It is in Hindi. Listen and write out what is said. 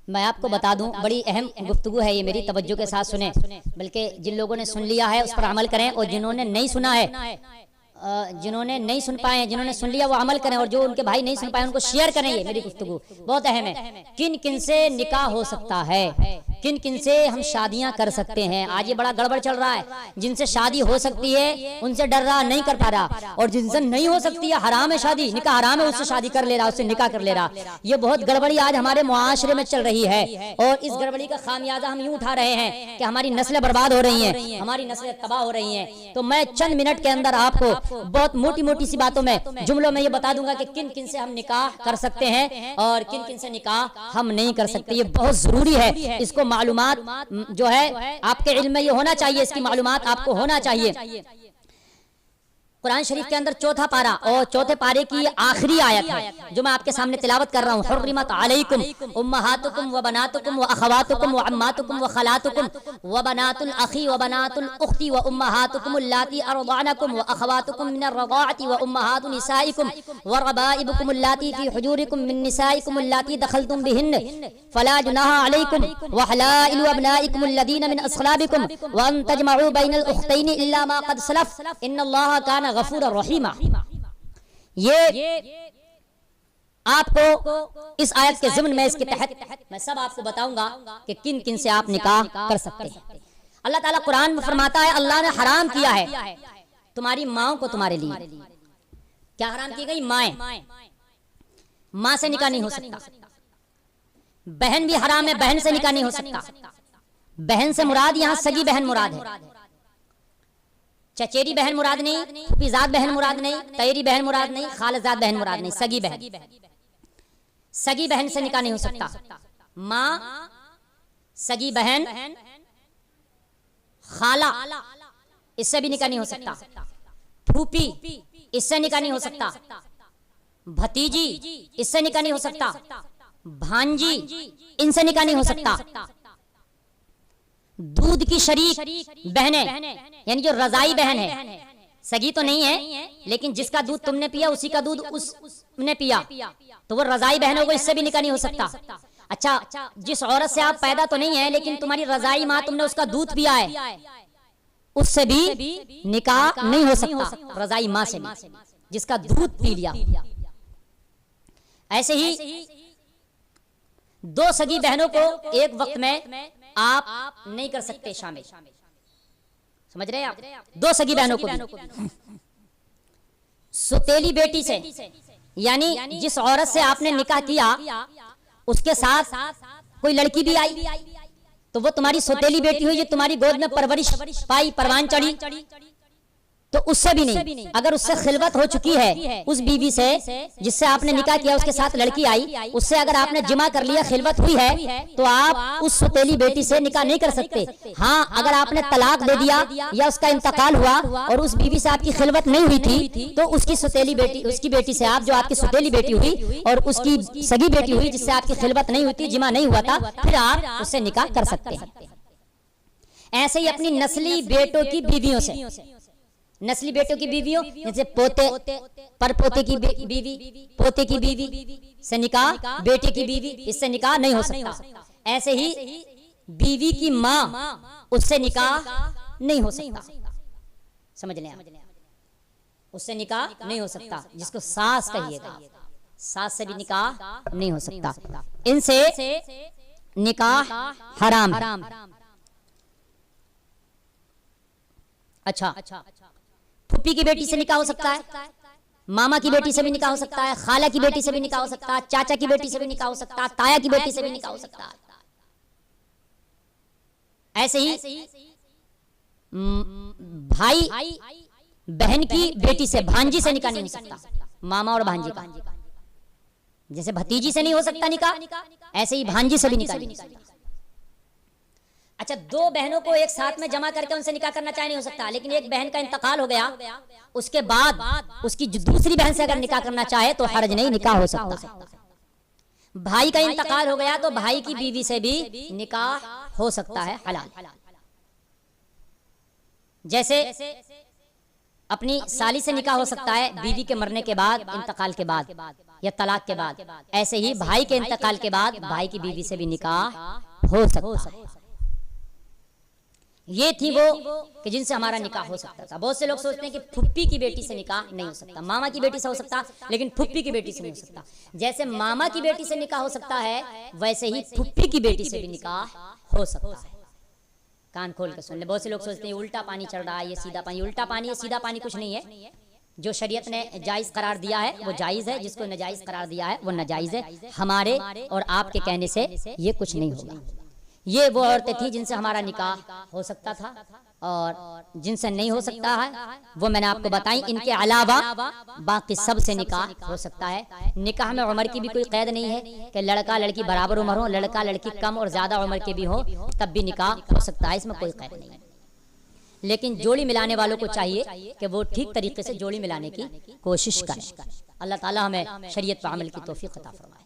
मैं आपको बता दूं, बड़ी अहम गुफ्तगू है ये, मेरी तवज्जो के साथ सुने। बल्कि जिन लोगों ने सुन लिया है उस पर अमल करें, और जिन्होंने नहीं सुना है, जिन्होंने नहीं सुन पाए, जिन्होंने सुन लिया वो अमल करें, और जो उनके भाई नहीं सुन पाए उनको शेयर करें। ये मेरी गुफ्तगू बहुत अहम है। किन किन से निकाह हो सकता है, किन किन से हम शादियां कर सकते हैं। आज ये बड़ा गड़बड़ चल रहा है। जिनसे शादी हो सकती है उनसे डर रहा, नहीं कर पा रहा, और जिनसे नहीं हो सकती है, हराम है शादी, निकाह हराम है, उससे शादी कर ले रहा, उससे निकाह कर ले रहा। ये बहुत गड़बड़ी आज हमारे मुआशरे में चल रही है, और इस गड़बड़ी का खामियाजा हम यूं उठा रहे हैं कि हमारी नस्लें बर्बाद हो रही हैं, हमारी नस्लें तबाह हो रही हैं। तो मैं चंद मिनट के अंदर आपको बहुत मोटी मोटी सी बातों में, जुमलों में ये बता दूंगा कि किन किन से हम निकाह कर सकते हैं और किन किन से निकाह हम नहीं कर सकते। ये बहुत जरूरी है, इसको मालूमात जो है आपके इल्म में ये होना चाहिए, इसकी मालूमात आपको होना चाहिए। कुरान शरीफ के अंदर चौथा पारा और चौथे पारे की आखिरी आयत है जो मैं आपके सामने तिलावत कर रहा हूँ। हुर्रिमत अलैकुम उम्महातुकुम व बनातुकुम व अखवातुकुम व अम्मातुकुम व खलातुकुम व बनातुल अखी व बनातुल उख्ती व उम्महातुकुम अल्लाती अरदानकुम व अखवातुकुम मिनर रदाअति व उम्महातु निसाइकुम व रबाइबुकुम अल्लाती फी हुजूरिकुम मिन निसाइकुम अल्लाती दखलतुम बिहिन्न फला जुनाहा अलैकुम व हलाइलु अबनाइकुम अल्लदीना मिन अस्लाबिकुम व अन तजमउ बैनल उख्तैनि इल्ला मा क़द सलफ इन्नल्लाहा काना गफूर रहीमा। ये आपको इस आयत के ज़िम्न में, इसके तहत मैं सब आपको बताऊंगा कि किन किन से आप निकाह कर सकते हैं। अल्लाह ताला कुरान में फरमाता है, अल्लाह ने हराम किया है तुम्हारी माओ को तुम्हारे लिए। क्या हराम की गई? माएं। मां से निकाह नहीं हो सकता। बहन भी हराम है, बहन से निकाह नहीं हो सकता। बहन से मुराद यहां सगी बहन मुराद है, चचेरी बहन मुराद नहीं, फूफीजाद बहन मुराद नहीं, तैरी बहन मुराद नहीं, खालजाद बहन मुराद नहीं, सगी बहन। सगी बहन से निकाह नहीं हो सकता। माँ, सगी बहन, खाला, इससे भी निकाह नहीं हो सकता। फूफी, इससे निकाह नहीं हो सकता। भतीजी, इससे निकाह नहीं हो सकता। भांजी, इनसे निकाह नहीं हो सकता। दूध की शरीक बहनें, यानी जो रजाई बहन है, सगी तो नहीं है लेकिन जिसका दूध तुमने पिया उसी का दूध उसने पिया, तो वो रजाई बहन हो गई, इससे भी निकाह नहीं हो सकता। अच्छा, जिस औरत से आप पैदा तो नहीं है लेकिन तुम्हारी रजाई माँ, तुमने उसका दूध पिया है, उससे भी निकाह नहीं हो सकता। रजाई माँ से भी, जिसका दूध पी लिया। ऐसे ही दो सगी बहनों को एक वक्त में आप नहीं कर सकते शामिल। समझ रहे हैं आप? दो सगी बहनों को भी। सुतेली बेटी से, यानी जिस औरत से आपने निकाह किया उसके साथ कोई लड़की भी आई तो वो तुम्हारी सुतेली बेटी हुई, जो तुम्हारी गोद में परवरिश पाई, परवान चढ़ी, तो उससे भी नहीं। अगर उससे खिलवत हो चुकी है, उस बीवी से जिससे आपने निकाह किया उसके साथ लड़की आई, उससे अगर आपने जिमा कर लिया, खिलवत हुई है, तो आप उस सुतेली बेटी से निकाह नहीं कर सकते। हाँ, अगर आपने तलाक दे दिया या उसका इंतकाल हुआ और उस बीवी से आपकी खिलवत नहीं हुई थी, तो उसकी सुतेली बेटी, उसकी बेटी से आप, जो आपकी सुतेली बेटी हुई और उसकी सगी बेटी हुई जिससे आपकी खिलवत नहीं हुई थी, जिमा नहीं हुआ था, फिर आप उससे निकाह कर सकते हैं। ऐसे ही अपनी नस्ली बेटों की बीवियों से, नस्ली बेटों की बीवियों जैसे पोते, परपोते की बीवी, पोते की बीवी से निकाह, बेटे की बीवी, इससे निकाह नहीं हो सकता। ऐसे ही बीवी की माँ, उससे निकाह नहीं हो सकता। समझ लें आप, उससे निकाह नहीं हो सकता। जिसको सास कहिएगा, सास से भी निकाह नहीं हो सकता। इनसे निकाह हराम है। अच्छा, फूफी की बेटी से निकाह हो सकता है, मामा की बेटी से भी निकाह हो सकता है, खाला की बेटी से भी निकाह हो सकता है, चाचा की बेटी से भी निकाह हो सकता है, ताया की बेटी से भी निकाह हो सकता है। ऐसे ही भाई बहन की बेटी से, भांजी से निकाह नहीं हो सकता। मामा और भांजी का, जैसे भतीजी से नहीं हो सकता निकाह, ऐसे ही भांजी से भी निकाह नहीं हो सकता। अच्छा, दो बहनों को एक साथ में जमा करके उनसे निकाह करना चाहे नहीं हो सकता, लेकिन एक बहन का इंतकाल हो गया, उसके बाद उसकी दूसरी बहन से अगर निकाह करना चाहे तो हर्ज नहीं, निकाह हो सकता। भाई का इंतकाल हो गया तो भाई की बीवी से भी निकाह हो सकता है, हलाल। जैसे अपनी साली से निकाह हो सकता है बीवी के मरने के बाद, इंतकाल के बाद। या तलाक के बाद, ऐसे ही भाई के इंतकाल के बाद भाई की बीवी से भी निकाह हो सकता है। ये थी वो कि जिनसे हमारा निकाह हो सकता था। बहुत से लोग सोचते हैं कि फुप्पी की बेटी से निकाह नहीं हो सकता, मामा की बेटी से हो सकता, लेकिन फुप्पी की बेटी से नहीं हो सकता। जैसे मामा की बेटी से निकाह हो सकता है, वैसे ही फुप्पी की बेटी से भी निकाह हो सकता है। कान खोल के सुन ले। बहुत से लोग सोचते हैं उल्टा पानी चल रहा है, ये सीधा पानी। उल्टा पानी है, सीधा पानी कुछ नहीं है। जो शरीयत ने जायज़ करार दिया है वो जायज़ है, जिसको नाजायज़ करार दिया है वो नाजायज़ है। हमारे और आपके कहने से ये कुछ नहीं होगा। ये वो औरतें थी जिनसे हमारा निकाह हो सकता था, और जिनसे नहीं हो सकता है वो मैंने आपको बताई। इनके अलावा बाकी सब से निकाह हो सकता है। निकाह में उम्र की भी कोई कैद नहीं है कि लड़का लड़की बराबर उम्र हो, लड़का लड़की कम और ज़्यादा उम्र के भी हो तब भी निकाह हो सकता है, इसमें कोई कैद नहीं है। लेकिन जोड़ी मिलाने वालों को चाहिए कि वो ठीक तरीके से जोड़ी मिलाने की कोशिश करें। अल्लाह ताला हमें शरीयत पर अमल की तौफीक अता फरमाए।